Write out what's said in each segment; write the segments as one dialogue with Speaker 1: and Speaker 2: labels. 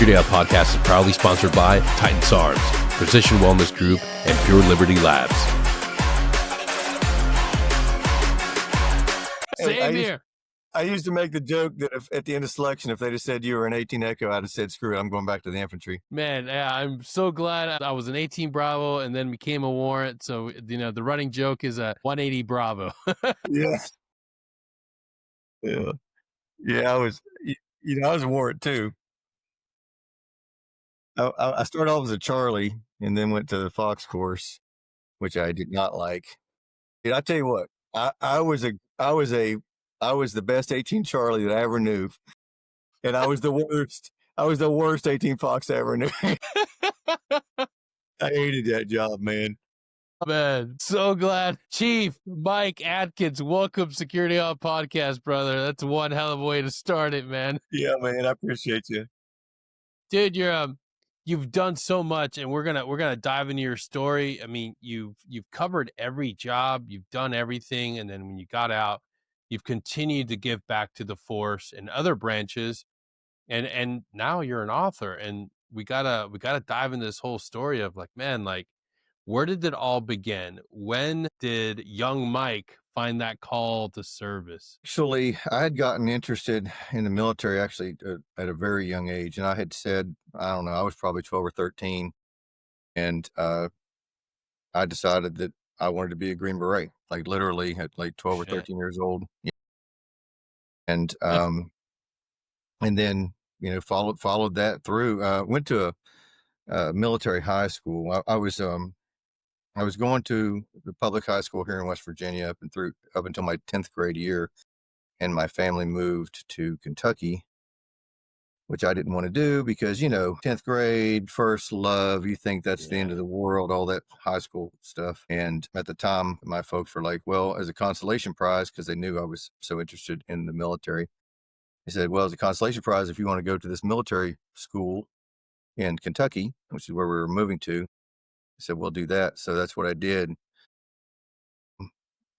Speaker 1: Security Out Podcast is proudly sponsored by Titan SARMS, Precision Wellness Group, and Pure Liberty Labs.
Speaker 2: Same here. I used to make the joke that if at the end of selection, if they just said you were an 18 Echo, I'd have said, screw it, I'm going back to the infantry.
Speaker 3: Man, yeah, I'm so glad I was an 18 Bravo and then became a warrant. So, the running joke is a 180 Bravo.
Speaker 2: Yeah. Yeah. Yeah, I was a warrant too. I started off as a Charlie and then went to the Fox course, which I did not like. Dude, I tell you what, I was the best 18 Charlie that I ever knew. And I was the worst. I was the worst 18 Fox I ever knew. I hated that job, man.
Speaker 3: Man, so glad. Chief Mike Adkins, welcome Security Out Podcast, brother. That's one hell of a way to start it, man.
Speaker 2: Yeah, man, I appreciate you.
Speaker 3: Dude, you've done so much, and we're gonna dive into your story. I mean, you've covered every job, you've done everything, and then when you got out, you've continued to give back to the force and other branches, and now you're an author, and we gotta dive into this whole story of where did it all begin? When did young Mike find that call to service?
Speaker 2: Actually, I had gotten interested in the military at a very young age. And I had said, I don't know, I was probably 12 or 13. And I decided that I wanted to be a Green Beret, like literally at like 12 or 13 years old. And and then, followed that through. Went to a military high school. I was going to the public high school here in West Virginia up until my 10th grade year, and my family moved to Kentucky, which I didn't want to do because, 10th grade, first love, you think that's the end of the world, all that high school stuff. And at the time, my folks were like, well, as a consolation prize, because they knew I was so interested in the military, they said, well, as a consolation prize, if you want to go to this military school in Kentucky, which is where we were moving to, I said, well, do that. So that's what I did.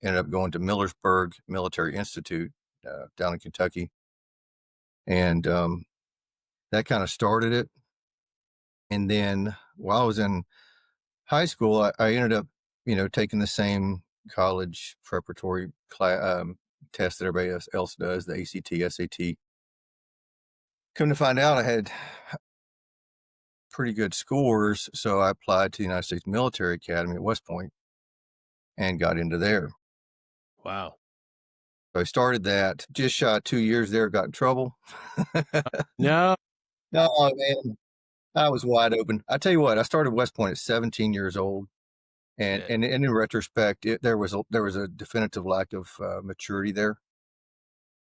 Speaker 2: Ended up going to Millersburg Military Institute down in Kentucky. And that kind of started it. And then while I was in high school, I ended up, taking the same college preparatory test that everybody else does, the ACT, SAT. Come to find out I had pretty good scores, so I applied to the United States Military Academy at West Point and got into there.
Speaker 3: Wow.
Speaker 2: So I started that, just shy of 2 years there, got in trouble.
Speaker 3: No,
Speaker 2: man, I was wide open. I tell you what, I started West Point at 17 years old, and in retrospect, there was a definitive lack of maturity there,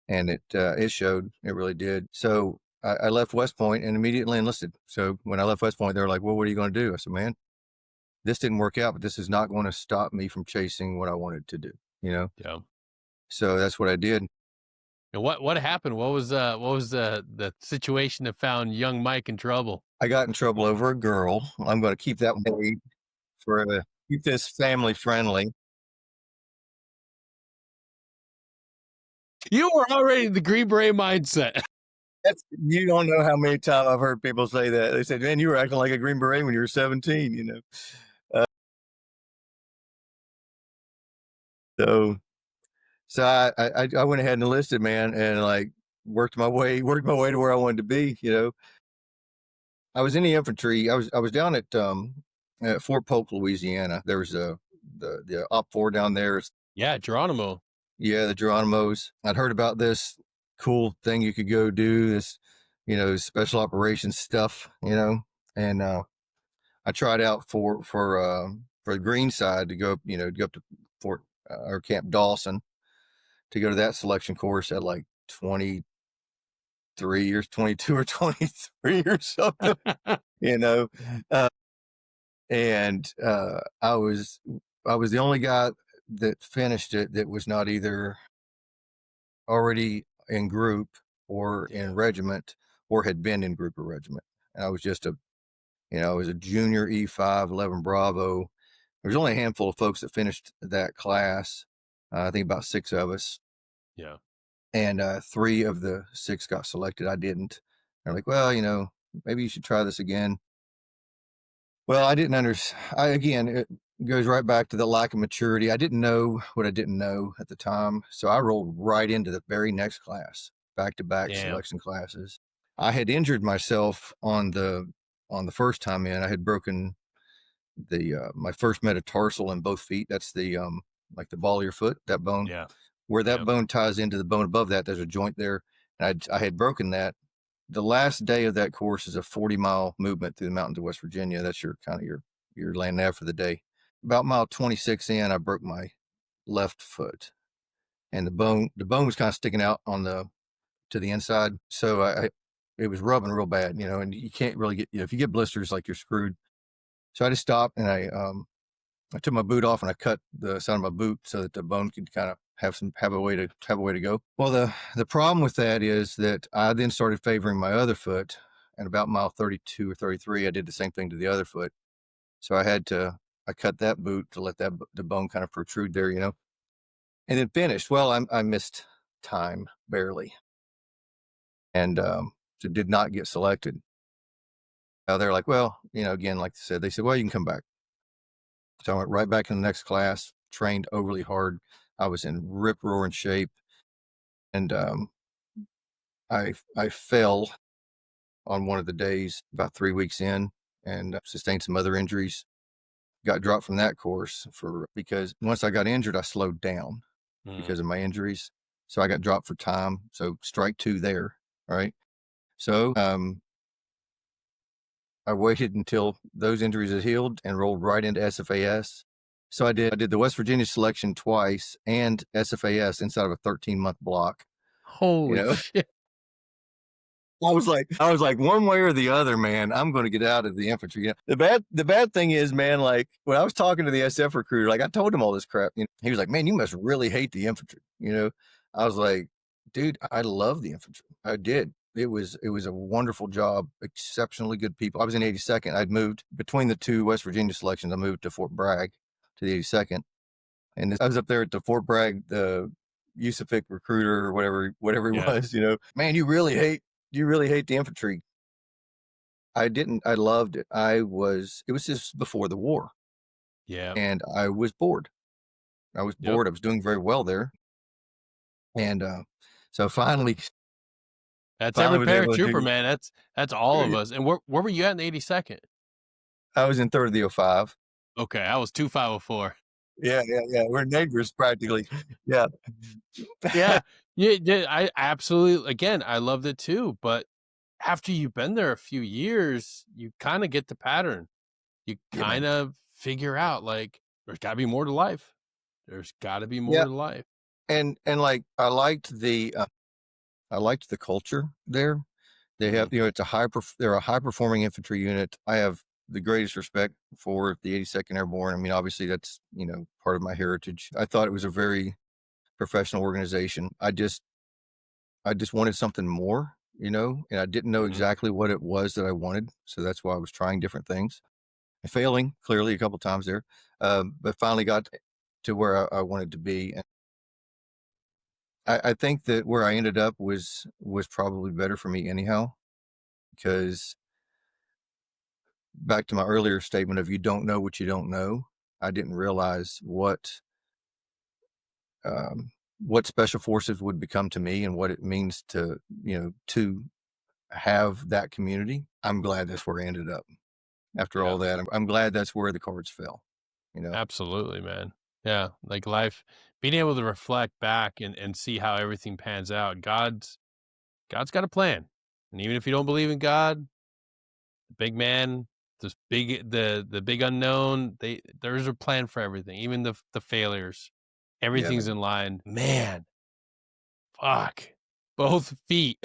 Speaker 2: and it showed. It really did. So I left West Point and immediately enlisted. So when I left West Point, they were like, well, what are you going to do? I said, man, this didn't work out, but this is not going to stop me from chasing what I wanted to do,
Speaker 3: Yeah.
Speaker 2: So that's what I did.
Speaker 3: And what happened? What was the situation that found young Mike in trouble?
Speaker 2: I got in trouble over a girl. I'm going to keep that one for keep this family friendly.
Speaker 3: You were already in the Green Beret mindset.
Speaker 2: You don't know how many times I've heard people say that. They said, man, you were acting like a Green Beret when you were 17, So I went ahead and enlisted, man, and worked my way to where I wanted to be, I was in the infantry. I was down at Fort Polk, Louisiana. There was the Op 4 down there.
Speaker 3: Yeah, Geronimo.
Speaker 2: Yeah, the Geronimos. I'd heard about this cool thing you could go do, this, special operations stuff, and I tried out for the green side to go up, go up to Fort or Camp Dawson to go to that selection course at like 23 years, 22 or 23 or something, and I was the only guy that finished it that was not either already in group or in regiment or had been in group or regiment. And I was just I was a junior E5 11 Bravo. There was only a handful of folks that finished that class. I think about 6 of us.
Speaker 3: Yeah.
Speaker 2: And 3 of the 6 got selected. I didn't. They're like, well, maybe you should try this again. Well, I didn't understand. Again, it goes right back to the lack of maturity. I didn't know what I didn't know at the time. So I rolled right into the very next class, back to back
Speaker 3: Damn.
Speaker 2: selection classes. I had injured myself on the first time in. I had broken the my first metatarsal in both feet. That's the like the ball of your foot, that bone.
Speaker 3: Yeah.
Speaker 2: Where that
Speaker 3: Yep.
Speaker 2: bone ties into the bone above that, there's a joint there. And I had broken that. The last day of that course is a 40-mile movement through the mountains of West Virginia. That's your kind of your land nav for the day. About mile 26 in, I broke my left foot, and the bone was kind of sticking out on to the inside. So it was rubbing real bad, and you can't really get, if you get blisters, like, you're screwed. So I just stopped, and I took my boot off, and I cut the side of my boot so that the bone could kind of have a way to go. Well, the problem with that is that I then started favoring my other foot, and about mile 32 or 33, I did the same thing to the other foot. So I cut that boot to let the bone kind of protrude there, and then finished. Well, I missed time barely, and so did not get selected. They're like, well, again, like they said, well, you can come back. So I went right back in the next class, trained overly hard. I was in rip roaring shape, and I fell on one of the days about 3 weeks in, and sustained some other injuries. Got dropped from that course because once I got injured, I slowed down because of my injuries. So I got dropped for time. So strike 2 there. All right. So I waited until those injuries had healed and rolled right into SFAS. So I did the West Virginia selection twice and SFAS inside of a 13-month block.
Speaker 3: Holy shit.
Speaker 2: I was like, one way or the other, man, I'm going to get out of the infantry. The bad thing is, man, like, when I was talking to the SF recruiter, like, I told him all this crap. He was like, man, you must really hate the infantry. I was like, dude, I love the infantry. I did. It was a wonderful job, exceptionally good people. I was in 82nd. I'd moved between the two West Virginia selections. I moved to Fort Bragg, to the 82nd, and I was up there at the Fort Bragg, the USAFIC recruiter or whatever he was. Man, you really hate the infantry. I didn't. I loved it. It was just before the war.
Speaker 3: Yeah.
Speaker 2: And I was bored. I was bored. I was doing very well there. And so finally.
Speaker 3: That's every paratrooper,
Speaker 2: do,
Speaker 3: man. That's all of us. And where were you at in the 82nd?
Speaker 2: I was in 3rd of the 05.
Speaker 3: Okay. I was 2504.
Speaker 2: Yeah. We're neighbors practically. Yeah.
Speaker 3: Yeah. Yeah. I absolutely, again, I loved it too. But after you've been there a few years, you kind of get the pattern. You kind of figure out, like, there's got to be more to life. There's got to be more to life.
Speaker 2: And like, I liked the culture there. They have, it's they're a high performing infantry unit. I have the greatest respect for the 82nd Airborne. I mean, obviously that's, part of my heritage. I thought it was a very professional organization. I just wanted something more, and I didn't know exactly what it was that I wanted. So that's why I was trying different things and failing clearly a couple of times there. But finally got to where I wanted to be. And I think that where I ended up was probably better for me anyhow, because back to my earlier statement of, you don't know what you don't know. I didn't realize what special forces would become to me and what it means to have that community. I'm glad that's where I ended up after all that. I'm glad that's where the cards fell.
Speaker 3: Absolutely, man. Yeah. Like, life, being able to reflect back and see how everything pans out. God's got a plan. And even if you don't believe in God, the big man, the big unknown, there's a plan for everything. Even the failures, everything's in line. Man, fuck, both feet.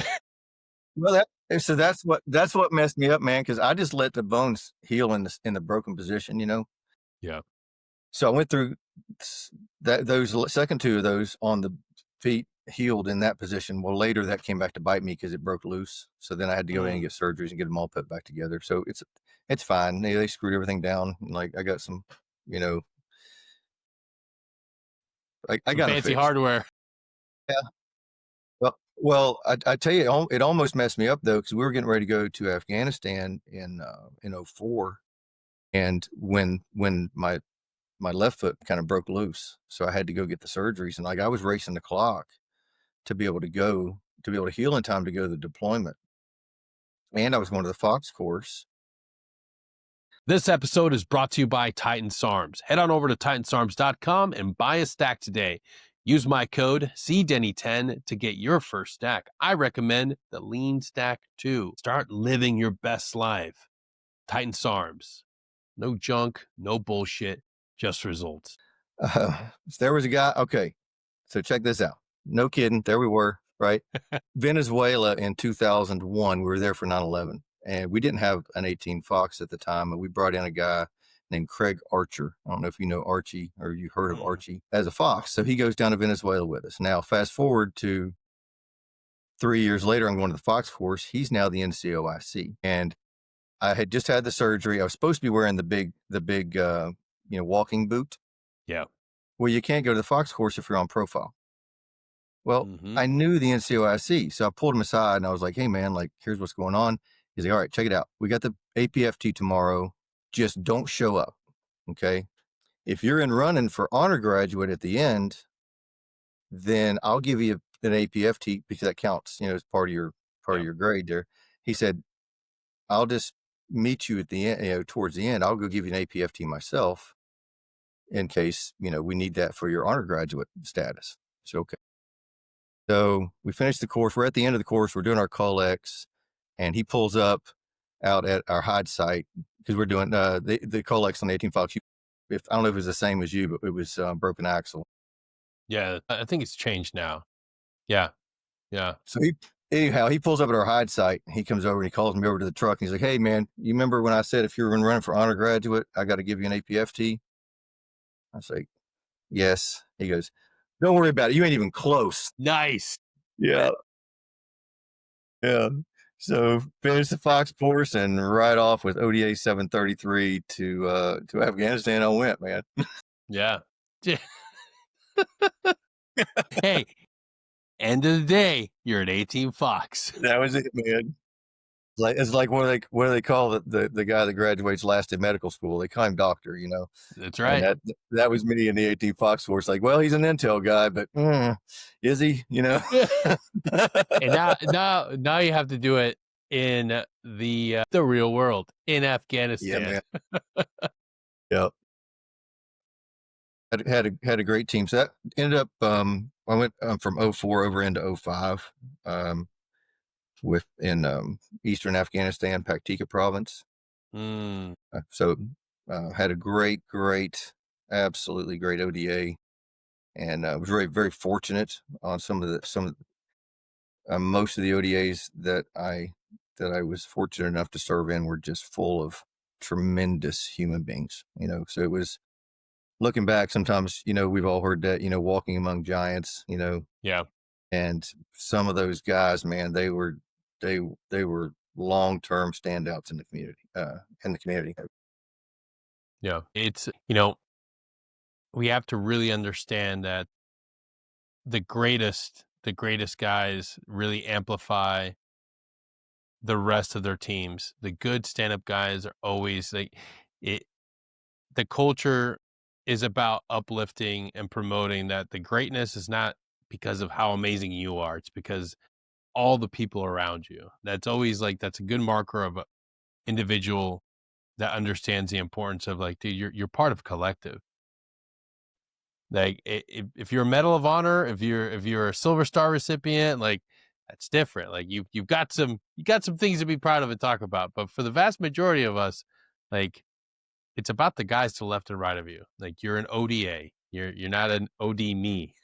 Speaker 2: Well, that's what messed me up, man. Because I just let the bones heal in the broken position,
Speaker 3: Yeah.
Speaker 2: So I went through those second 2 of those on the feet healed in that position. Well, later that came back to bite me because it broke loose. So then I had to go in and get surgeries and get them all put back together. So it's fine. They screwed everything down. Like, I got some, I got
Speaker 3: fancy hardware.
Speaker 2: Yeah. Well, Well, I tell you, it almost messed me up though, because we were getting ready to go to Afghanistan in '04, and when my left foot kind of broke loose, so I had to go get the surgeries, and like I was racing the clock to be able to heal in time to go to the deployment, and I was going to the Fox course.
Speaker 3: This episode is brought to you by Titan SARMS. Head on over to titansarms.com and buy a stack today. Use my code CDenny10 to get your first stack. I recommend the Lean Stack 2. Start living your best life. Titan SARMS. No junk, no bullshit, just results.
Speaker 2: There was a guy. Okay, so check this out. No kidding. There we were, right? Venezuela in 2001. We were there for 9/11, and we didn't have an 18 Fox at the time, and we brought in a guy named Craig Archer. I don't know if you know Archie or you heard of Archie as a Fox. So he goes down to Venezuela with us. Now, fast forward to 3 years later, I'm going to the Fox course. He's now the NCOIC, and I had just had the surgery. I was supposed to be wearing the big walking boot.
Speaker 3: Yeah.
Speaker 2: Well, you can't go to the Fox course if you're on profile. Well, I knew the NCOIC, so I pulled him aside and I was like, hey man, like, here's what's going on. He's like, all right, check it out. We got the APFT tomorrow. Just don't show up. Okay. If you're in running for honor graduate at the end, then I'll give you an APFT because that counts, as part of your grade there. He said, I'll just meet you at the end, towards the end. I'll go give you an APFT myself in case, we need that for your honor graduate status. So, okay. So we finished the course. We're at the end of the course. We're doing our collects, and he pulls up out at our hide site because we're doing the collects on the 18 Fox. I don't know if it was the same as you, but it was broken axle.
Speaker 3: Yeah, I think it's changed now. Yeah.
Speaker 2: So he pulls up at our hide site. He comes over and he calls me over to the truck. And he's like, "Hey man, you remember when I said if you were running for honor graduate, I got to give you an APFT?" I was like, "Yes." He goes, "Don't worry about it. You ain't even close."
Speaker 3: Nice.
Speaker 2: Yeah. So finished the Fox course and right off with ODA 733 to Afghanistan. I went, man.
Speaker 3: Yeah. Hey, end of the day, you're an 18 Fox.
Speaker 2: That was it, man. It's like what do they call the guy that graduates last in medical school? They call him doctor,
Speaker 3: That's right.
Speaker 2: And that was me in the 18 Fox force. Like, well, he's an intel guy, but is he?
Speaker 3: And now you have to do it in the real world in Afghanistan.
Speaker 2: Yeah, man. Yep. Had a great team. So that ended up. I went from 04 over into 05. In eastern Afghanistan, Paktika province. So had a great, absolutely great ODA, and was very, very fortunate on most of the ODAs that I was fortunate enough to serve in were just full of tremendous human beings. So it was, looking back, sometimes we've all heard that walking among giants.
Speaker 3: Yeah.
Speaker 2: And some of those guys, man, they were long-term standouts in the community.
Speaker 3: Yeah. It's, we have to really understand that the greatest guys really amplify the rest of their teams. The good stand-up guys are always the culture is about uplifting and promoting that the greatness is not because of how amazing you are. It's because all the people around you. That's always that's a good marker of an individual that understands the importance of dude, you're part of a collective. Like if you're a Medal of Honor, if you're a Silver Star recipient, that's different. Like you've got some things to be proud of and talk about. But for the vast majority of us, it's about the guys to the left and right of you. Like you're an ODA. You're not an OD me.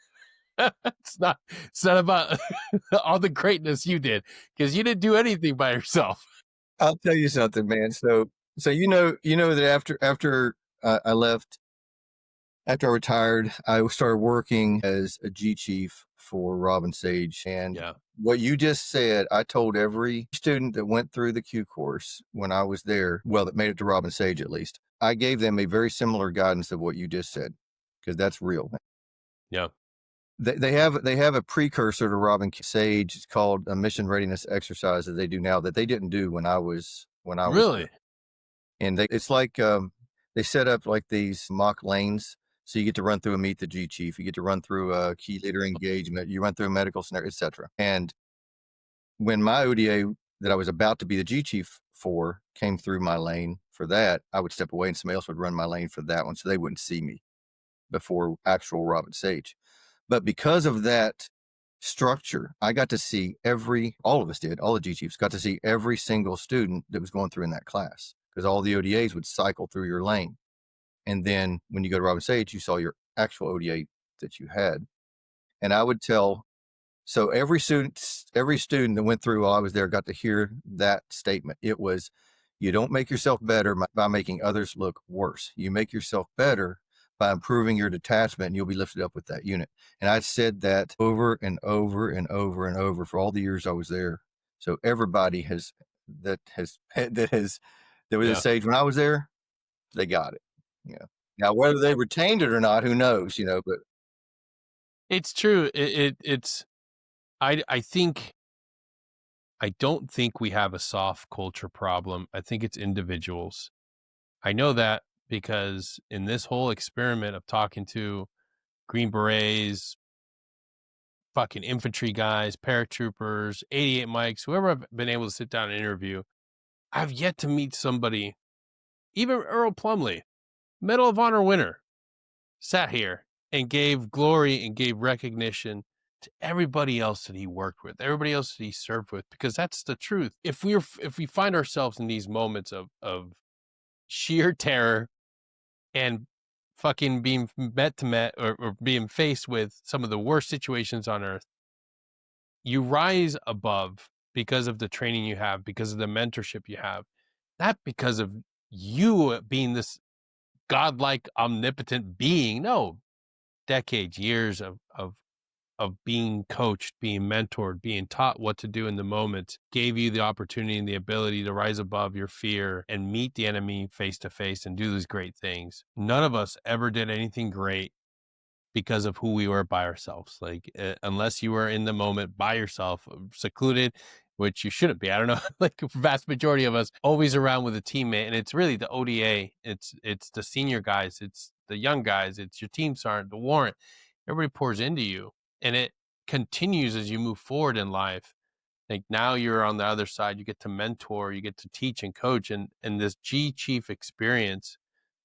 Speaker 3: It's not about all the greatness you did, because you didn't do anything by yourself.
Speaker 2: I'll tell you something, man. So that after I left, after I retired, I started working as a G chief for Robin Sage. And what you just said, I told every student that went through the Q course when I was there, well, that made it to Robin Sage at least. I gave them a very similar guidance of what you just said, because that's real.
Speaker 3: Yeah.
Speaker 2: They have a precursor to Robin Sage. It's called a mission readiness exercise that they do now that they didn't do when I was
Speaker 3: Really?
Speaker 2: there. And it's like they set up like these mock lanes. So you get to run through a meet the G chief, you get to run through a key leader engagement, you run through a medical scenario, etc. And when my ODA that I was about to be the G chief for came through my lane for that, I would step away and somebody else would run my lane for that one, so they wouldn't see me before actual Robin Sage. But because of that structure, I got to see all of us did, all the G chiefs got to see every single student that was going through in that class, because all the ODAs would cycle through your lane. And then when you go to Robin Sage, you saw your actual ODA that you had. And I would tell, so every student that went through while I was there got to hear that statement. It was, you don't make yourself better by making others look worse. You make yourself better by improving your detachment, and you'll be lifted up with that unit. And I said that over and over and over and over for all the years I was there. So everybody that was
Speaker 3: Yeah.
Speaker 2: at Sage when I was there, they got it. Yeah. Now whether they retained it or not, who knows? But
Speaker 3: It's true. I don't think we have a soft culture problem. I think it's individuals. I know that because in this whole experiment of talking to Green Berets, fucking infantry guys, paratroopers, 88 Mikes, whoever I've been able to sit down and interview, I've yet to meet somebody, even Earl Plumley, Medal of Honor winner, sat here and gave glory and gave recognition to everybody else that he worked with, everybody else that he served with, because that's the truth. If we find ourselves in these moments of sheer terror and fucking being met or being faced with some of the worst situations on earth, you rise above because of the training you have, because of the mentorship you have, not because of you being this godlike omnipotent being. No, decades, years of being coached, being mentored, being taught what to do in the moment gave you the opportunity and the ability to rise above your fear and meet the enemy face to face and do these great things. None of us ever did anything great because of who we were by ourselves. Like, unless you were in the moment by yourself, secluded, which you shouldn't be. I don't know, like the vast majority of us always around with a teammate. And it's really the ODA. It's the senior guys. It's the young guys. It's your team sergeant, the warrant. Everybody pours into you. And it continues as you move forward in life. Like, now you're on the other side, you get to mentor, you get to teach and coach, and this G chief experience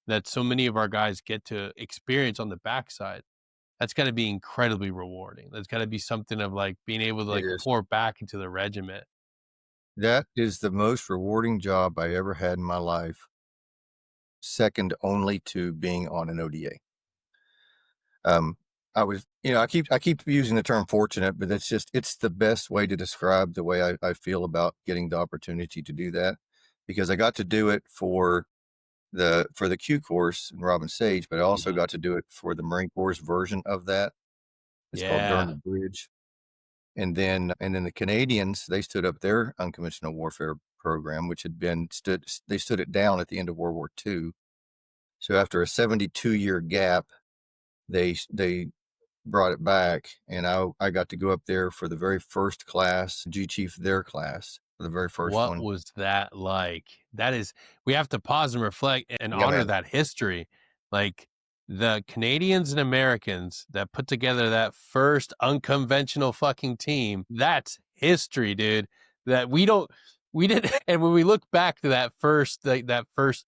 Speaker 3: that so many of our guys get to experience on the backside. That's got to be incredibly rewarding. That's got to be something of like being able to like pour back into the regiment.
Speaker 2: That is the most rewarding job I ever had in my life, second only to being on an ODA. I was, I keep using the term fortunate, but it's the best way to describe the way I feel about getting the opportunity to do that, because I got to do it for the Q course in Robin Sage, but I also got to do it for the Marine Corps version of that. It's called Durn the Bridge. And then the Canadians, they stood up their unconventional warfare program, which had been they stood it down at the end of World War II. So after a 72-year gap, they brought it back, and I got to go up there for the very first class, G Chief their class, for the very first one.
Speaker 3: What was that like? That is, we have to pause and reflect and honor that history. Like, the Canadians and Americans that put together that first unconventional fucking team, that's history, dude. That we didn't. And when we look back to that first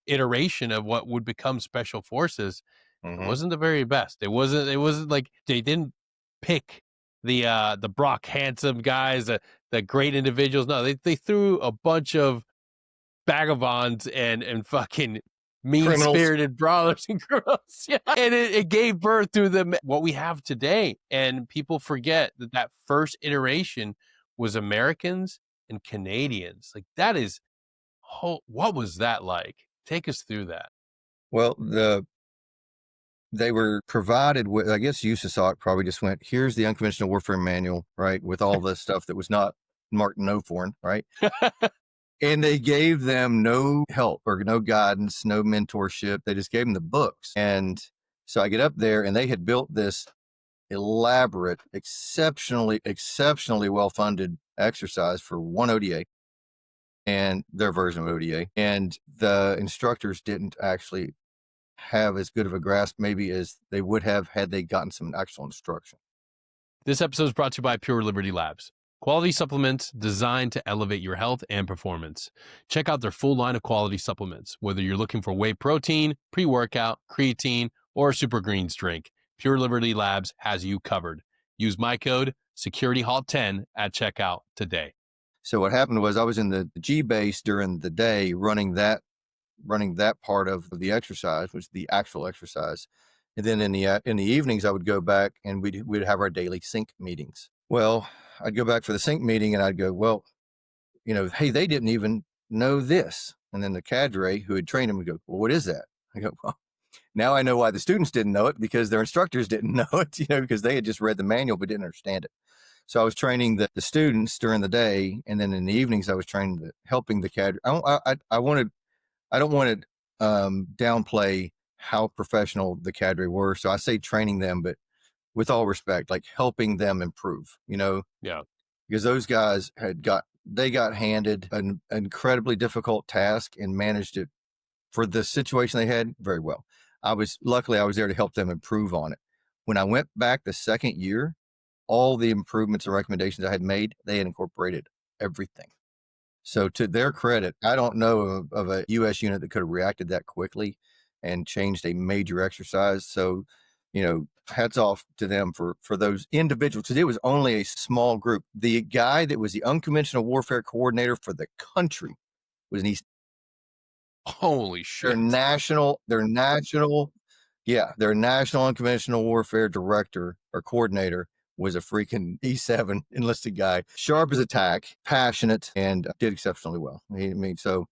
Speaker 3: iteration of what would become special forces, it wasn't the very best. It wasn't like they didn't pick the Brock Handsome guys, the great individuals. No, they threw a bunch of vagabonds and fucking mean-spirited brawlers and criminals. Yeah. And it gave birth to what we have today. And people forget that first iteration was Americans and Canadians. Like, that is, what was that like? Take us through that.
Speaker 2: Well, they were provided with, I guess USASOC probably just went, here's the unconventional warfare manual, right? With all the stuff that was not marked no foreign, right? And they gave them no help or no guidance, no mentorship. They just gave them the books. And so I get up there, and they had built this elaborate, exceptionally well-funded exercise for one ODA and their version of ODA. And the instructors didn't actually have as good of a grasp maybe as they would have had they gotten some actual instruction.
Speaker 3: This episode is brought to you by Pure Liberty Labs, quality supplements designed to elevate your health and performance. Check out their full line of quality supplements, whether you're looking for whey protein, pre-workout, creatine, or a super greens drink. Pure Liberty Labs has you covered. Use my code SecurityHalt10 at checkout today.
Speaker 2: So what happened was I was in the G base during the day running that part of the exercise, which is the actual exercise. And then in the evenings, I would go back and we'd have our daily sync meetings. Well, I'd go back for the sync meeting and I'd go, well, hey, they didn't even know this. And then the cadre who had trained them would go, well, what is that? I go, well, now I know why the students didn't know it, because their instructors didn't know it, because they had just read the manual but didn't understand it. So I was training the students during the day, and then in the evenings I was helping the cadre. I don't want to downplay how professional the cadre were. So I say training them, but with all respect, like helping them improve,
Speaker 3: Yeah.
Speaker 2: because those guys got handed an incredibly difficult task and managed it for the situation they had very well. Luckily I was there to help them improve on it. When I went back the second year, all the improvements and recommendations I had made, they had incorporated everything. So to their credit, I don't know of a U.S. unit that could have reacted that quickly and changed a major exercise. So, hats off to them for those individuals, because it was only a small group. The guy that was the unconventional warfare coordinator for the country was an East.
Speaker 3: Holy shit.
Speaker 2: Their national unconventional warfare director or coordinator was a freaking E7 enlisted guy, sharp as a tack, passionate, and did exceptionally well. So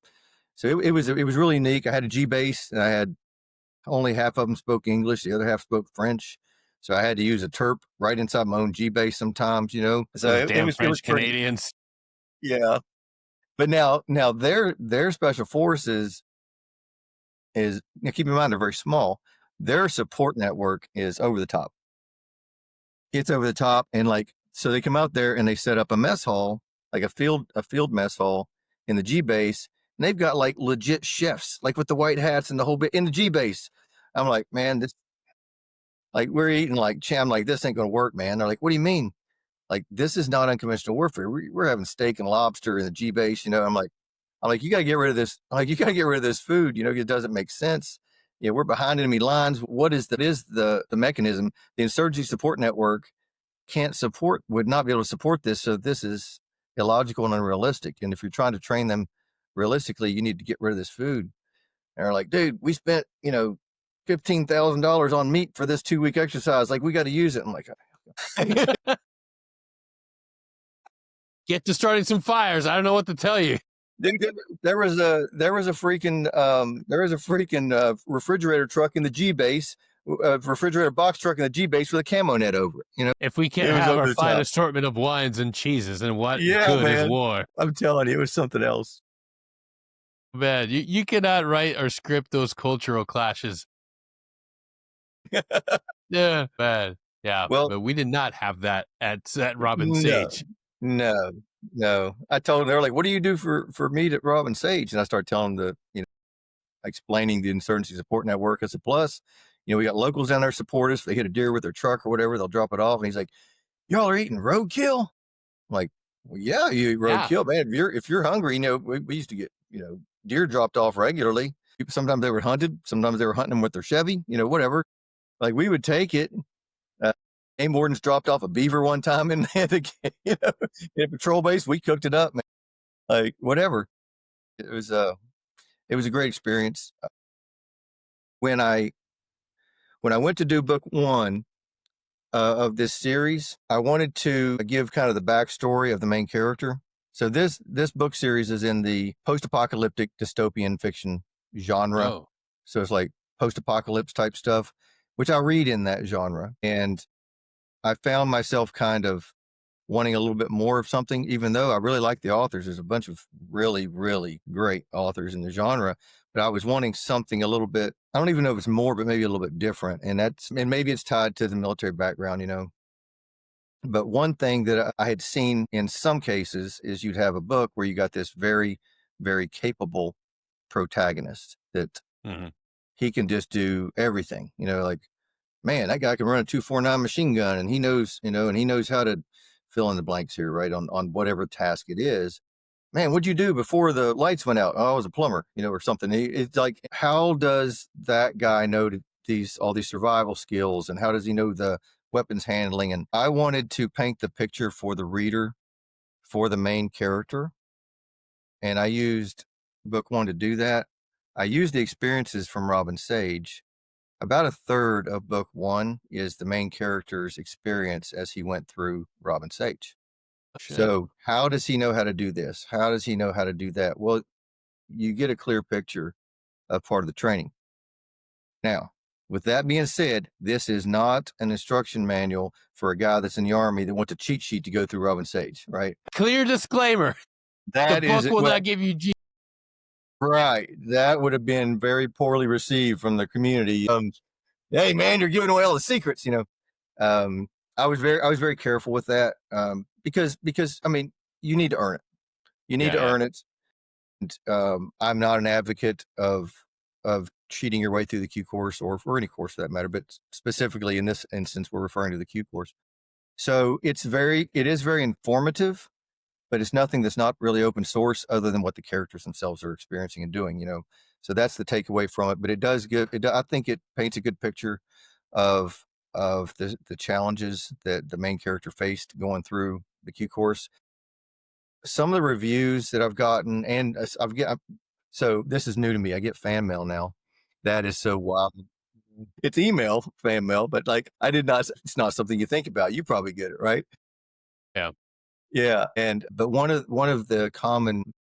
Speaker 2: it was really unique. I had a G base, and I had only half of them spoke English, the other half spoke French. So I had to use a terp right inside my own G base sometimes, So
Speaker 3: Those French Canadians.
Speaker 2: Yeah. But now their special forces is, now keep in mind they're very small. Their support network is over the top. It's over the top, and so they come out there and they set up a mess hall, like a field mess hall in the G base, and they've got legit chefs, with the white hats and the whole bit in the G base. I'm like, man, this, we're eating I'm like, this ain't gonna work, man. They're like, what do you mean? This is not unconventional warfare. We're having steak and lobster in the G base, I'm like, you gotta get rid of this. You gotta get rid of this food. It doesn't make sense. We're behind enemy lines. What is the mechanism? The insurgency support network would not be able to support this. So this is illogical and unrealistic. And if you're trying to train them realistically, you need to get rid of this food. And they're like, dude, we spent, $15,000 on meat for this 2-week exercise. We got to use it. I'm like,
Speaker 3: get to starting some fires. I don't know what to tell you.
Speaker 2: There was a freaking refrigerator truck in the G base, refrigerator box truck in the G base with a camo net over it.
Speaker 3: If we can't have our fine assortment of wines and cheeses, and what good is war?
Speaker 2: I'm telling you, it was something else.
Speaker 3: Man, you cannot write or script those cultural clashes. Yeah, man. Yeah,
Speaker 2: well,
Speaker 3: but we did not have that at Robin Sage.
Speaker 2: No. I told them, they were like, what do you do for meat at Robin Sage? And I started telling them explaining the insurgency support network. I said, plus, we got locals down there support us. If they hit a deer with their truck or whatever, they'll drop it off. And he's like, y'all are eating roadkill? I'm like, well, yeah, you eat roadkill, man. If you're hungry, we used to get, deer dropped off regularly. Sometimes they were hunted. Sometimes they were hunting them with their Chevy, whatever. We would take it. Game wardens dropped off a beaver one time in in a patrol base. We cooked it up, man. Whatever. It was a great experience. When I went to do book 1 of this series, I wanted to give kind of the backstory of the main character. So this book series is in the post-apocalyptic dystopian fiction genre.
Speaker 3: Oh.
Speaker 2: So it's post-apocalypse type stuff, which I read in that genre. And I found myself kind of wanting a little bit more of something, even though I really like the authors. There's a bunch of really, really great authors in the genre, but I was wanting something a little bit, I don't even know if it's more, but maybe a little bit different. And maybe it's tied to the military background, you know. But one thing that I had seen in some cases is you'd have a book where you got this very, very capable protagonist that he can just do everything, you know, like, man, that guy can run a 249 machine gun and he knows, you know, and he knows how to fill in the blanks here, right? On whatever task it is. Man, what'd you do before the lights went out? Oh, I was a plumber, you know, or something. It's like, how does that guy know all these survival skills, and how does he know the weapons handling? And I wanted to paint the picture for the reader, for the main character. And I used book one to do that. I used the experiences from Robin Sage. About a third of book one is the main character's experience as he went through Robin Sage. So how does he know how to do this? How does he know how to do that? Well, you get a clear picture of part of the training. Now, with that being said, this is not an instruction manual for a guy that's in the Army that wants a cheat sheet to go through Robin Sage, right?
Speaker 3: Clear disclaimer.
Speaker 2: That
Speaker 3: the book will not give you
Speaker 2: right. That would have been very poorly received from the community. Hey man, you're giving away all the secrets, you know. I was very careful with that, because I mean, you need to earn it. You need to earn it. And, I'm not an advocate of cheating your way through the Q course, or for any course for that matter, but specifically in this instance, we're referring to the Q course. So it is very informative, but it's nothing that's not really open source other than what the characters themselves are experiencing and doing, you know. So that's the takeaway from it. But it does I think it paints a good picture of the challenges that the main character faced going through the Q course. Some of the reviews that I've gotten, and so this is new to me. I get fan mail now. That is so wild. It's email fan mail, but like it's not something you think about. You probably get it, right?
Speaker 3: Yeah.
Speaker 2: Yeah. But one of the common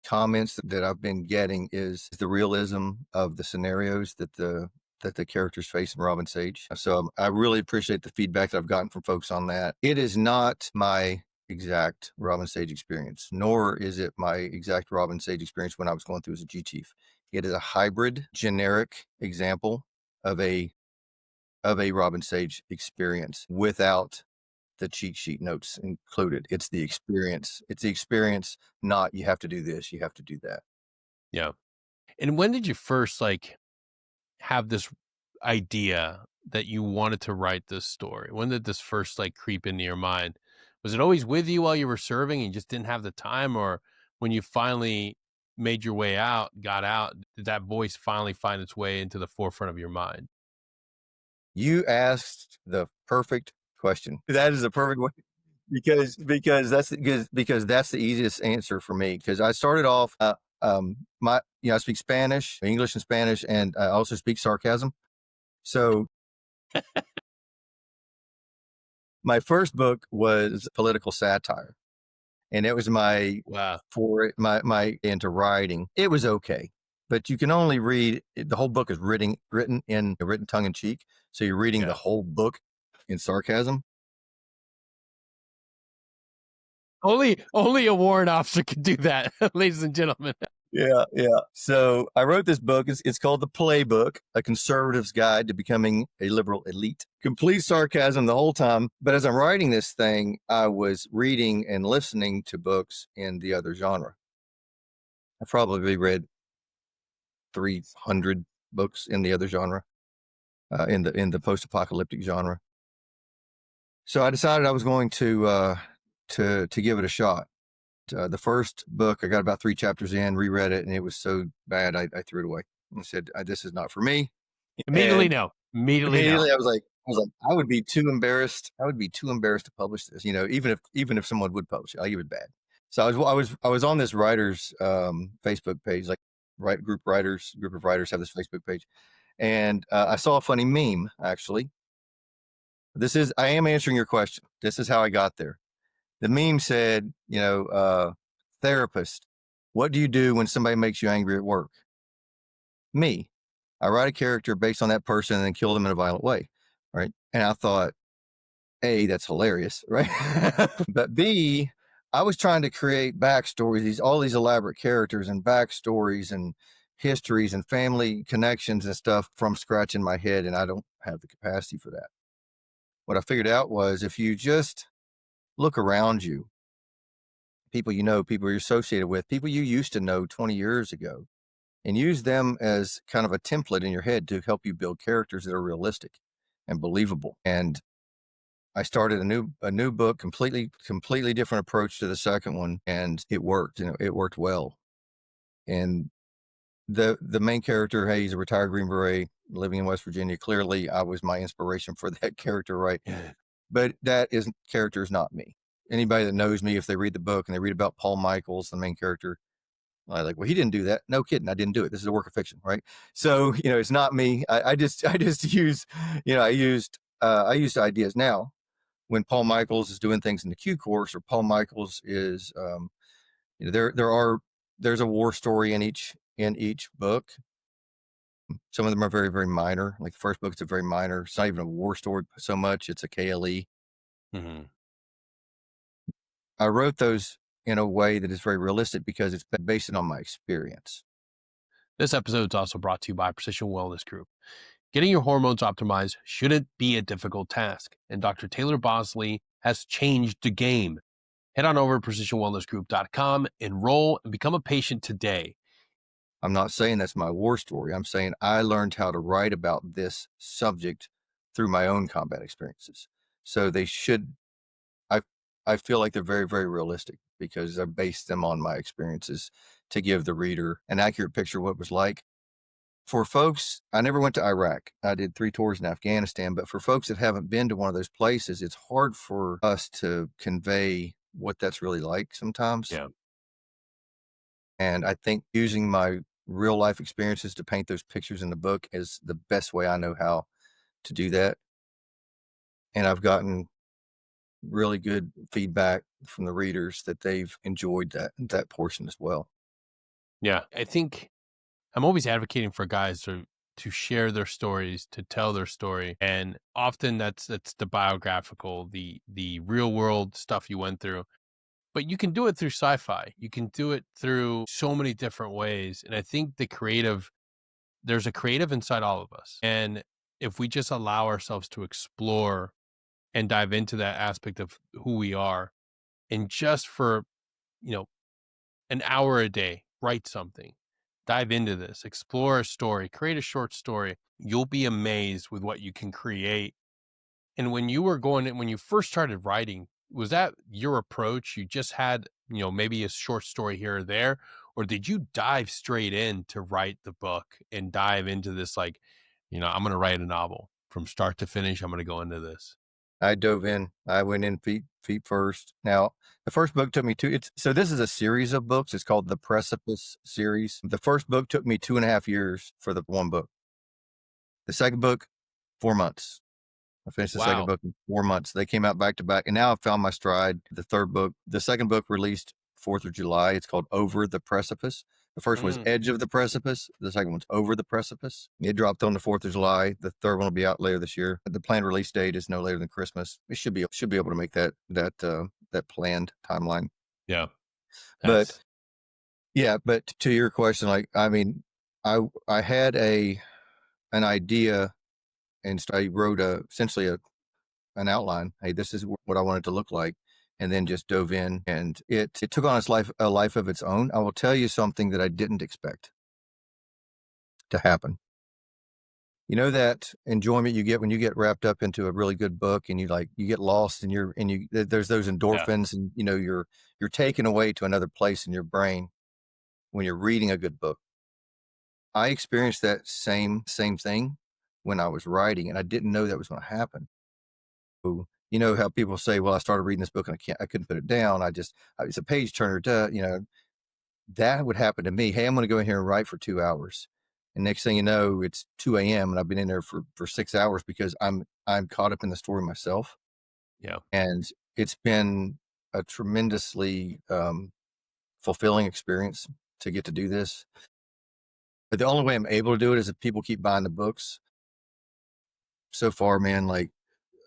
Speaker 2: comments that I've been getting is the realism of the scenarios that the characters face in Robin Sage. So I really appreciate the feedback that I've gotten from folks on that. It is not my exact Robin Sage experience, nor is it my exact Robin Sage experience when I was going through as a G Chief. It is a hybrid, generic example of a Robin Sage experience without the cheat sheet notes included. It's the experience. It's the experience, not you have to do this, you have to do that.
Speaker 3: Yeah. And when did you first have this idea that you wanted to write this story? When did this first creep into your mind? Was it always with you while you were serving and you just didn't have the time, or when you finally made your way out, got out, did that voice finally find its way into the forefront of your mind?
Speaker 2: You asked the perfect question. That is the perfect one, because that's the easiest answer for me. Because I started off, I speak Spanish, English, and Spanish, and I also speak sarcasm. So my first book was political satire, and it was my into writing. It was okay, but you can only read the whole book is written tongue in cheek. So you're reading the whole book in sarcasm.
Speaker 3: Only a warrant officer could do that, ladies and gentlemen.
Speaker 2: Yeah. So I wrote this book. It's called The Playbook, A Conservative's Guide to Becoming a Liberal Elite. Complete sarcasm the whole time. But as I'm writing this thing, I was reading and listening to books in the other genre. I probably read 300 books in the other genre, in the post-apocalyptic genre. So I decided I was going to give it a shot. The first book, I got about 3 chapters in, reread it, and it was so bad, I threw it away. I said, "This is not for me."
Speaker 3: Immediately, no. Immediately,
Speaker 2: I was like, I would be too embarrassed. I would be too embarrassed to publish this. You know, even if someone would publish it, I give it bad. So I was on this writers Facebook page, group of writers have this Facebook page, and I saw a funny meme. Actually, I am answering your question. This is how I got there. The meme said, therapist, what do you do when somebody makes you angry at work? Me. I write a character based on that person and then kill them in a violent way. Right. And I thought, A, that's hilarious, right? But B, I was trying to create backstories, all these elaborate characters and backstories and histories and family connections and stuff from scratch in my head, and I don't have the capacity for that. What I figured out was if you just look around you, people you know, people you're associated with, people you used to know 20 years ago, and use them as kind of a template in your head to help you build characters that are realistic and believable. And I started a new book, completely different approach to the second one, and it worked. It worked well. And the main character, hey, he's a retired Green Beret living in West Virginia. Clearly, I was my inspiration for that character, right?
Speaker 3: Yeah.
Speaker 2: But character is not me. Anybody that knows me, if they read the book and they read about Paul Michaels, the main character, I like, well, he didn't do that. No kidding, I didn't do it. This is a work of fiction, right? So it's not me. I just use, I used ideas. Now when Paul Michaels is doing things in the Q course, or Paul Michaels is, there's a war story in each book. Some of them are very, very minor. Like the first book, it's a very minor. It's not even a war story so much. It's a KLE.
Speaker 3: Mm-hmm.
Speaker 2: I wrote those in a way that is very realistic because it's based on my experience.
Speaker 3: This episode is also brought to you by Precision Wellness Group. Getting your hormones optimized shouldn't be a difficult task, and Dr. Taylor Bosley has changed the game. Head on over to precisionwellnessgroup.com, enroll, and become a patient today.
Speaker 2: I'm not saying that's my war story. I'm saying I learned how to write about this subject through my own combat experiences. So they should, I, I feel like they're very, very realistic because I based them on my experiences to give the reader an accurate picture of what it was like. For folks, I never went to Iraq. I did 3 tours in Afghanistan, but for folks that haven't been to one of those places, it's hard for us to convey what that's really like sometimes.
Speaker 3: Yeah.
Speaker 2: And I think using my real life experiences to paint those pictures in the book is the best way I know how to do that. And I've gotten really good feedback from the readers that they've enjoyed that portion as well.
Speaker 3: Yeah. I think I'm always advocating for guys to share their stories, to tell their story. And often that's the biographical, the real world stuff you went through. But you can do it through sci-fi. You can do it through so many different ways. And I think there's a creative inside all of us. And if we just allow ourselves to explore and dive into that aspect of who we are, and just for, you know, an hour a day, write something, dive into this, explore a story, create a short story, you'll be amazed with what you can create. And when you first started writing, was that your approach? You just had, maybe a short story here or there, or did you dive straight in to write the book and dive into this, like, I'm going to write a novel from start to finish. I'm going to go into this.
Speaker 2: I dove in. I went in feet first. Now, the first book took me so this is a series of books. It's called the Precipice series. The first book took me 2.5 years for the one book. The second book, 4 months. I finished the second
Speaker 3: Wow.
Speaker 2: book in 4 months. They came out back to back, and now I've found my stride. The second book released 4th of July. It's called Over the Precipice. The first one was Edge of the Precipice. The second one's Over the Precipice. It dropped on the 4th of July. The third one will be out later this year. The planned release date is no later than Christmas. It should be able to make that planned timeline.
Speaker 3: Yeah.
Speaker 2: But yeah, but to your question, like, I mean, I had an idea, and so I wrote essentially an outline. Hey, this is what I want it to look like. And then just dove in, and it took on a life of its own. I will tell you something that I didn't expect to happen. You know, that enjoyment you get when you get wrapped up into a really good book, and you get lost, and there's those endorphins, and you're taken away to another place in your brain when you're reading a good book. I experienced that same thing when I was writing, and I didn't know that was going to happen. You know how people say, well, I started reading this book and I couldn't put it down. It's a page turner. That would happen to me. Hey, I'm going to go in here and write for 2 hours. And next thing you know, it's 2 a.m. and I've been in there for 6 hours because I'm caught up in the story myself.
Speaker 3: Yeah.
Speaker 2: And it's been a tremendously fulfilling experience to get to do this. But the only way I'm able to do it is if people keep buying the books. So far, man, like,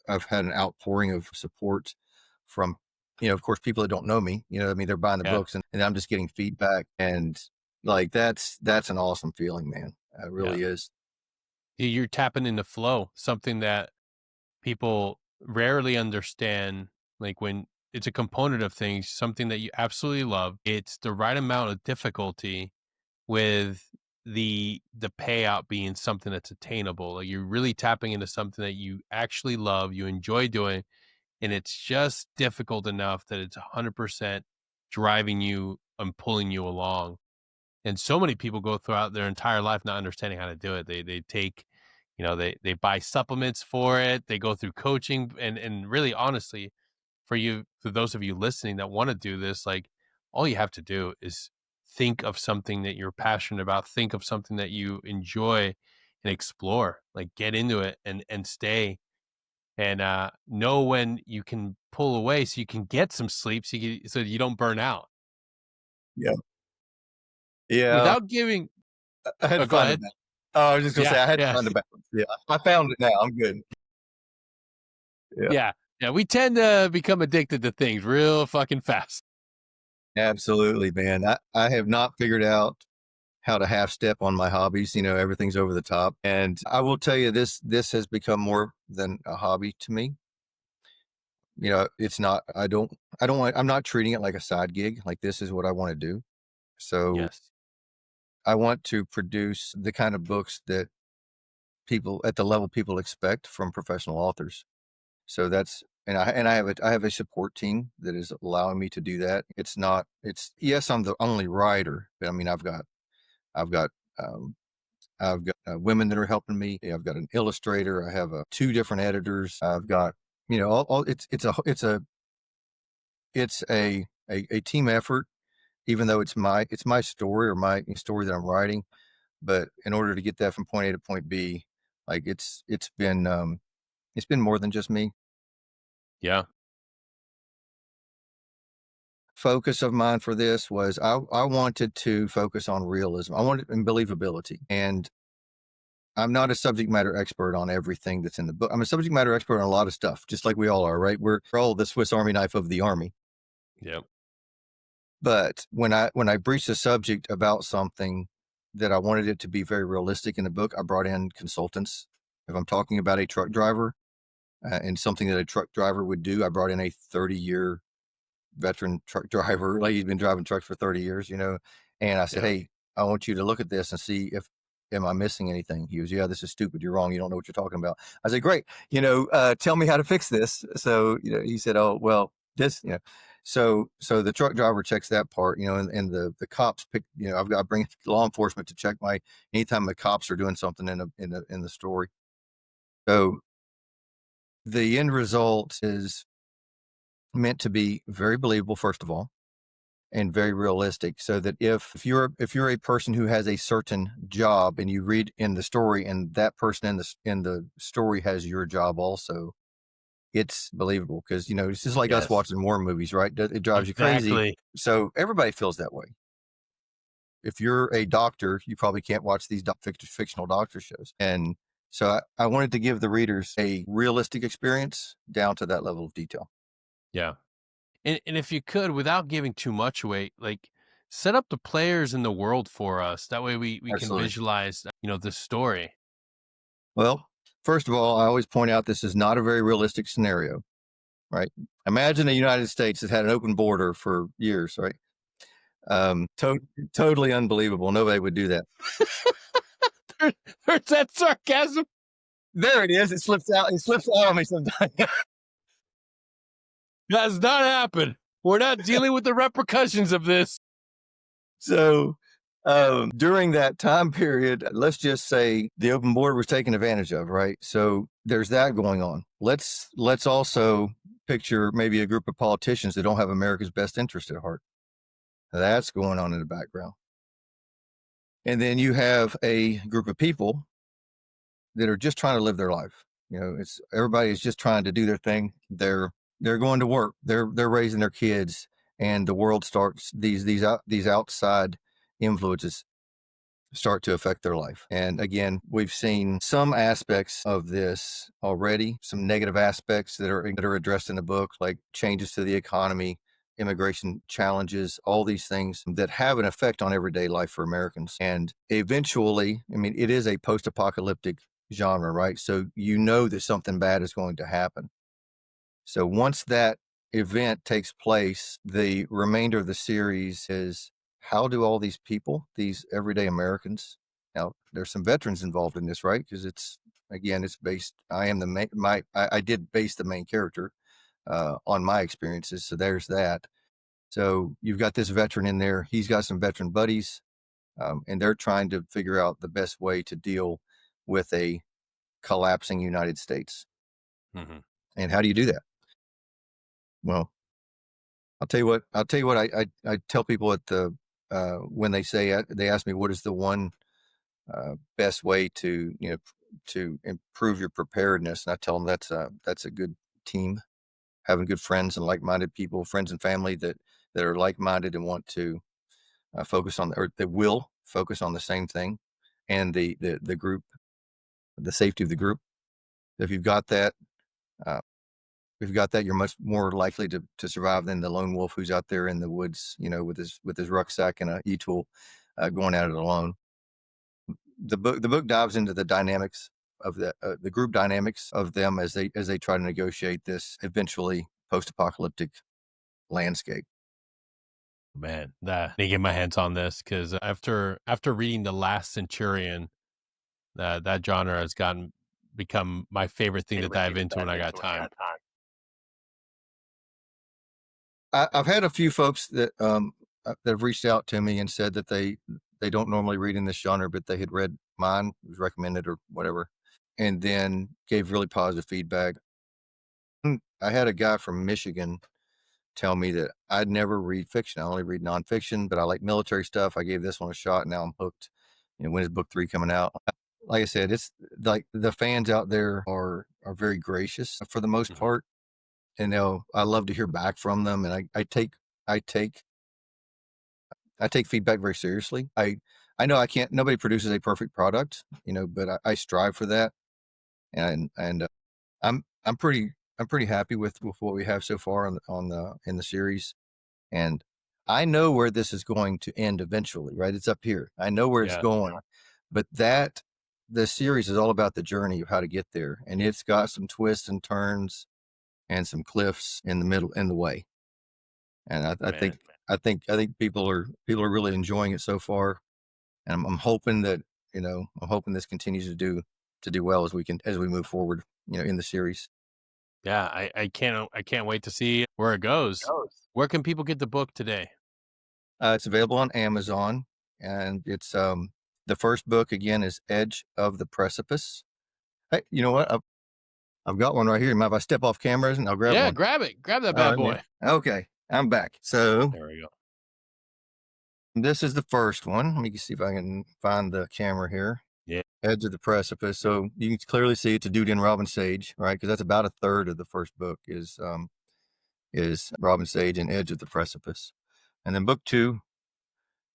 Speaker 2: I've had an outpouring of support from, of course, people that don't know me. I mean, they're buying the
Speaker 3: Yeah.
Speaker 2: books, and I'm just getting feedback, and like that's an awesome feeling, man. It really is.
Speaker 3: You're tapping into flow, something that people rarely understand. Like when it's a component of things, something that you absolutely love, it's the right amount of difficulty with the payout being something that's attainable. Like you're really tapping into something that you actually love, you enjoy doing, and it's just difficult enough that it's 100% driving you and pulling you along. And so many people go throughout their entire life not understanding how to do it. They take, they buy supplements for it. They go through coaching, and really honestly, for those of you listening that want to do this, like all you have to do is think of something that you're passionate about, think of something that you enjoy and explore, like get into it and stay and know when you can pull away so you can get some sleep so you don't burn out
Speaker 2: Yeah. Yeah.
Speaker 3: without giving.
Speaker 2: I had
Speaker 3: Oh,
Speaker 2: to
Speaker 3: go
Speaker 2: find a
Speaker 3: ahead.
Speaker 2: balance. Oh, I was just gonna
Speaker 3: Yeah,
Speaker 2: say I had to
Speaker 3: yeah.
Speaker 2: find a balance. Yeah, I found it now. I'm good. Yeah,
Speaker 3: Yeah. Yeah. We tend to become addicted to things real fucking fast.
Speaker 2: absolutely, man. I have not figured out how to half step on my hobbies. Everything's over the top, and I will tell you this has become more than a hobby to me. It's not. I don't want. I'm not treating it like a side gig. Like this is what I want to do. So
Speaker 3: Yes.
Speaker 2: I want to produce the kind of books that people at the level people expect from professional authors. So that's and I have a support team that is allowing me to do that. It's not it's yes, I'm the only writer, but I mean I've got um, women that are helping me. I've got an illustrator. I have two different editors. I've got all it's a team effort. Even though it's my story or my story that I'm writing, but in order to get that from point A to point B, like it's been more than just me.
Speaker 3: Yeah.
Speaker 2: Focus of mine for this was I wanted to focus on realism. I wanted and believability. And I'm not a subject matter expert on everything that's in the book. I'm a subject matter expert on a lot of stuff, just like we all are, right? We're all the Swiss Army knife of the Army.
Speaker 3: Yeah.
Speaker 2: But when I breached a subject about something that I wanted it to be very realistic in the book, I brought in consultants. If I'm talking about a truck driver and something that a truck driver would do, I brought in a 30-year veteran truck driver. Like he's been driving trucks for 30 years, and I said,
Speaker 3: Yeah.
Speaker 2: hey, I want you to look at this and see if am I missing anything. He goes, yeah, this is stupid, you're wrong, you don't know what you're talking about. I said, great, tell me how to fix this. So he said, oh well, this, so the truck driver checks that part, and the cops pick, I bring law enforcement to check anytime the cops are doing something in the story. So the end result is meant to be very believable, first of all, and very realistic, so that if you're a person who has a certain job and you read in the story and that person in the story has your job also, it's believable, because it's just like us
Speaker 3: Yes.
Speaker 2: watching war movies, right? It drives you crazy.
Speaker 3: Exactly.
Speaker 2: So everybody feels that way. If you're a doctor, you probably can't watch these fictional doctor shows. And so I wanted to give the readers a realistic experience down to that level of detail.
Speaker 3: Yeah. And if you could, without giving too much away, like set up the players in the world for us. That way we can
Speaker 2: Absolutely.
Speaker 3: visualize, the story.
Speaker 2: Well, first of all, I always point out this is not a very realistic scenario, right? Imagine the United States has had an open border for years, right? Totally unbelievable. Nobody would do that.
Speaker 3: There's that sarcasm.
Speaker 2: There it is. It slips out. It slips out on me sometimes.
Speaker 3: Does not happen. We're not dealing with the repercussions of this.
Speaker 2: So during that time period, let's just say the open border was taken advantage of, right? So there's that going on. Let's also picture maybe a group of politicians that don't have America's best interest at heart. That's going on in the background. And then you have a group of people that are just trying to live their life. It's everybody is just trying to do their thing. They're going to work. They're raising their kids, and the world starts these outside influences start to affect their life. And again, we've seen some aspects of this already, some negative aspects that are addressed in the book, like changes to the economy, immigration challenges, all these things that have an effect on everyday life for Americans. And eventually, I mean, it is a post-apocalyptic genre, right? So you know that something bad is going to happen. So once that event takes place, the remainder of the series is, how do all these people, these everyday Americans, now there's some veterans involved in this, right? Because it's based. I am the main. I did base the main character on my experiences, so there's that. So you've got this veteran in there. He's got some veteran buddies, and they're trying to figure out the best way to deal with a collapsing United States.
Speaker 3: Mm-hmm.
Speaker 2: And how do you do that? Well, I'll tell you what. I tell people at the when they ask me what is the one best way to to improve your preparedness, and I tell them that's a good team, having good friends and like-minded people, friends and family that are like-minded and want to focus on, or that will focus on the same thing, and the group, the safety of the group. If you've got that, you're much more likely to survive than the lone wolf who's out there in the woods, with his rucksack and a e-tool, going at it alone. The book dives into the dynamics of the group dynamics of them as they try to negotiate this eventually post-apocalyptic landscape.
Speaker 3: Man, that I need to get my hands on this, because after reading The Last Centurion, that genre has become my favorite thing to dive into when I got time.
Speaker 2: I've had a few folks that have reached out to me and said that they don't normally read in this genre, but they had read mine, it was recommended or whatever, and then gave really positive feedback. I had a guy from Michigan tell me that I'd never read fiction. I only read nonfiction, but I like military stuff. I gave this one a shot. Now I'm hooked. When is book 3 coming out? Like I said, it's like the fans out there are very gracious for the most
Speaker 3: Mhm.
Speaker 2: part. And I love to hear back from them. And I take feedback very seriously. I know nobody produces a perfect product, but I strive for that. And I'm pretty happy with what we have so far in the series. And I know where this is going to end eventually, right? It's up here. I know where it's going, but the series is all about the journey of how to get there. And it's got some twists and turns and some cliffs in the middle, in the way. And I think people are really enjoying it so far. And I'm hoping that, this continues to do well as we move forward, in the series.
Speaker 3: Yeah, I can't wait to see where it goes. Where can people get the book today?
Speaker 2: It's available on Amazon, and it's the first book again is Edge of the Precipice. Hey, you know what? I've got one right here. Mind if I step off cameras and I'll grab one?
Speaker 3: Grab it. Grab that
Speaker 2: All
Speaker 3: bad
Speaker 2: right,
Speaker 3: boy.
Speaker 2: man. Okay, I'm back. So
Speaker 3: There we go.
Speaker 2: this is the first one. Let me see if I can find the camera here.
Speaker 3: Yeah.
Speaker 2: Edge of the Precipice. So you can clearly see it's a dude in Robin Sage, right? Because that's about a third of the first book is Robin Sage and Edge of the Precipice, and then book 2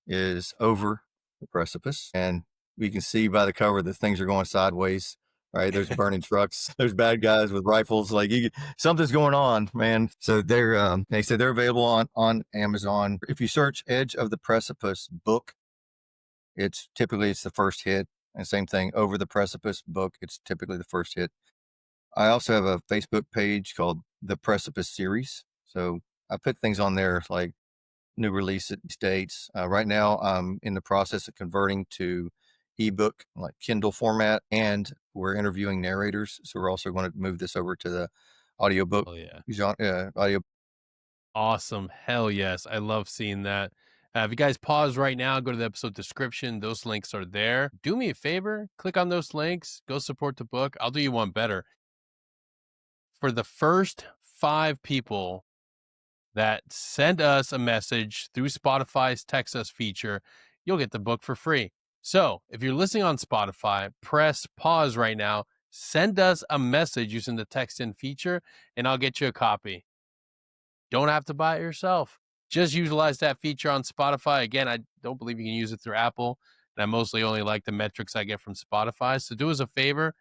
Speaker 2: is Over the Precipice, and we can see by the cover that things are going sideways, right? There's burning trucks, there's bad guys with rifles, like something's going on, man. So they said they're available on Amazon. If you search Edge of the Precipice book, it's the first hit, and same thing, Over the Precipice book, it's typically the first hit. I also have a Facebook page called The Precipice Series, so I put things on there like new release dates. Right now, I'm in the process of converting to ebook, like Kindle format, and we're interviewing narrators. So we're also going to move this over to the audiobook genre.
Speaker 3: Awesome. Hell yes. I love seeing that. If you guys pause right now, go to the episode description. Those links are there. Do me a favor, click on those links, go support the book. I'll do you one better. For the first 5 people that send us a message through Spotify's Text Us feature, you'll get the book for free. So if you're listening on Spotify, press pause right now, send us a message using the text in feature, and I'll get you a copy. Don't have to buy it yourself. Just utilize that feature on Spotify. Again, I don't believe you can use it through Apple. And I mostly only like the metrics I get from Spotify. So do us a favor,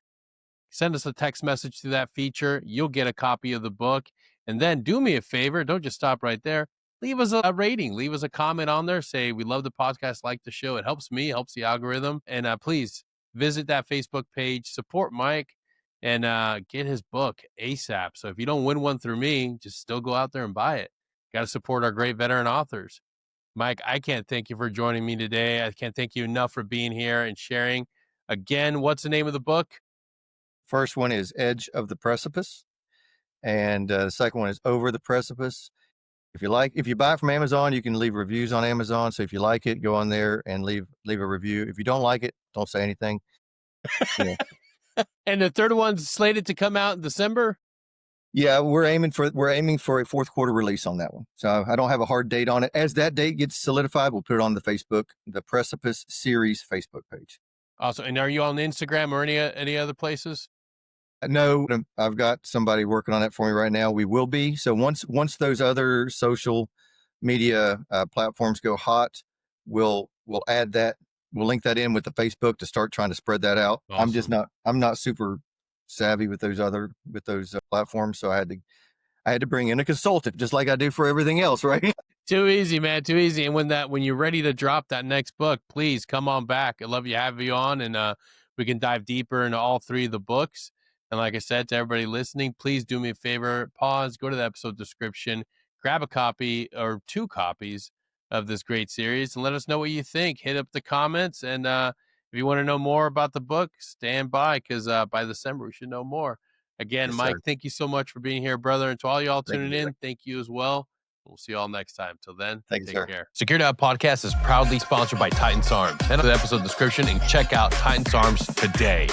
Speaker 3: send us a text message through that feature. You'll get a copy of the book. And then do me a favor, don't just stop right there. Leave us a rating. Leave us a comment on there. Say, we love the podcast, like the show. It helps me, helps the algorithm. And please visit that Facebook page, support Mike, and get his book ASAP. So if you don't win one through me, just still go out there and buy it. Got to support our great veteran authors. Mike, I can't thank you for joining me today. I can't thank you enough for being here and sharing. Again, what's the name of the book?
Speaker 2: First one is Edge of the Precipice, and the second one is Over the Precipice. If you buy it from Amazon, you can leave reviews on Amazon. So if you like it, go on there and leave a review. If you don't like it, don't say anything. Yeah.
Speaker 3: And the third one's slated to come out in December.
Speaker 2: Yeah, we're aiming for a fourth quarter release on that one. So I don't have a hard date on it. As that date gets solidified, we'll put it on the Precipice Series Facebook page.
Speaker 3: Awesome. And are you on Instagram or any other places?
Speaker 2: No, I've got somebody working on that for me right now. We will be. So once those other social media platforms go hot, we'll add that. We'll link that in with the Facebook to start trying to spread that out.
Speaker 3: Awesome.
Speaker 2: I'm not super savvy with those platforms, so I had to bring in a consultant, just like I do for everything else, right?
Speaker 3: Too easy, man. Too easy. And when you're ready to drop that next book, please come on back. I'd love to have you on, and we can dive deeper into all three of the books. And like I said to everybody listening, please do me a favor, pause, go to the episode description, grab a copy or 2 copies of this great series, and let us know what you think. Hit up the comments, and if you want to know more about the book, stand by, because by December we should know more. Again,
Speaker 2: Yes,
Speaker 3: Mike,
Speaker 2: sir.
Speaker 3: thank you so much for being here, brother. And to all y'all
Speaker 2: Thank
Speaker 3: tuning
Speaker 2: you,
Speaker 3: in, thank you as well. We'll see you all next time. Till then,
Speaker 2: Thank you,
Speaker 3: take
Speaker 2: sir.
Speaker 3: care. Secured Out Podcast is proudly sponsored by Titan SARMS. Head to the episode description and check out Titan SARMS today.